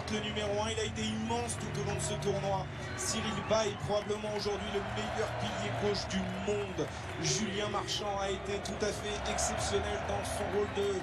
être le numéro 1. Il a été immense tout au long de ce tournoi. Cyril Bay, probablement aujourd'hui le meilleur pilier gauche du monde. Julien Marchand a été tout à fait exceptionnel dans son rôle de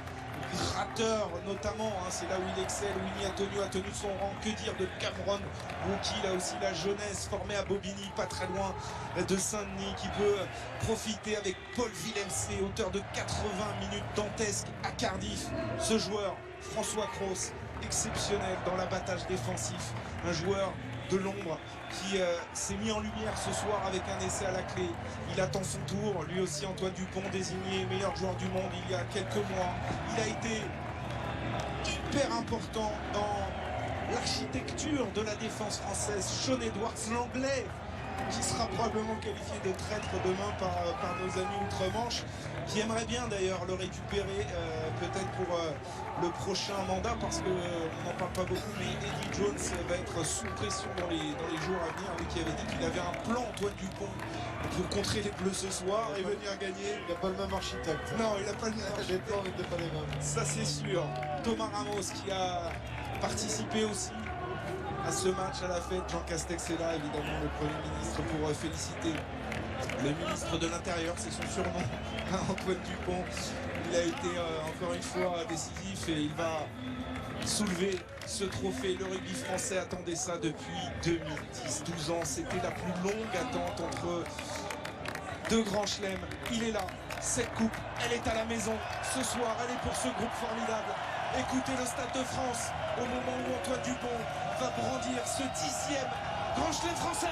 gratteur notamment, hein, c'est là où il excelle. Winnie Antonio a tenu son rang. Que dire de Cameron Rookie, là aussi la jeunesse formée à Bobigny, pas très loin de Saint-Denis, qui peut profiter avec Paul Villemc, auteur de 80 minutes dantesques à Cardiff. Ce joueur, François Cros, exceptionnel dans l'abattage défensif, un joueur de l'ombre qui s'est mis en lumière ce soir avec un essai à la clé. Il attend son tour, lui aussi. Antoine Dupont, désigné meilleur joueur du monde il y a quelques mois. Il a été hyper important dans l'architecture de la défense française. Sean Edwards, l'anglais, qui sera probablement qualifié de traître demain par nos amis outre-Manche, qui aimerait bien d'ailleurs le récupérer peut-être pour le prochain mandat, parce qu'on n'en parle pas beaucoup, mais Eddie Jones va être sous pression dans les jours à venir. Lui qui avait dit qu'il avait un plan, Antoine Dupont, pour contrer les Bleus ce soir et venir gagner. Il n'a pas le même architecte. Non, il n'a pas le même architecte. Les plans n'étaient pas les mêmes. Ça c'est sûr. Thomas Ramos qui a participé aussi à ce match, à la fête. Jean Castex est là, évidemment, le Premier ministre, pour féliciter le ministre de l'Intérieur, c'est son surnom, Antoine Dupont. Il a été encore une fois décisif et il va soulever ce trophée. Le rugby français attendait ça depuis 2010, 12 ans. C'était la plus longue attente entre deux grands chelems. Il est là, cette coupe, elle est à la maison. Ce soir, elle est pour ce groupe formidable. Écoutez le Stade de France au moment où Antoine Dupont va brandir ce 10e grand chelem français.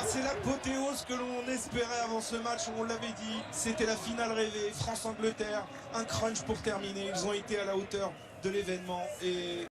C'est l'apothéose que l'on espérait avant ce match, on l'avait dit, c'était la finale rêvée, France-Angleterre, un crunch pour terminer, ils ont été à la hauteur de l'événement et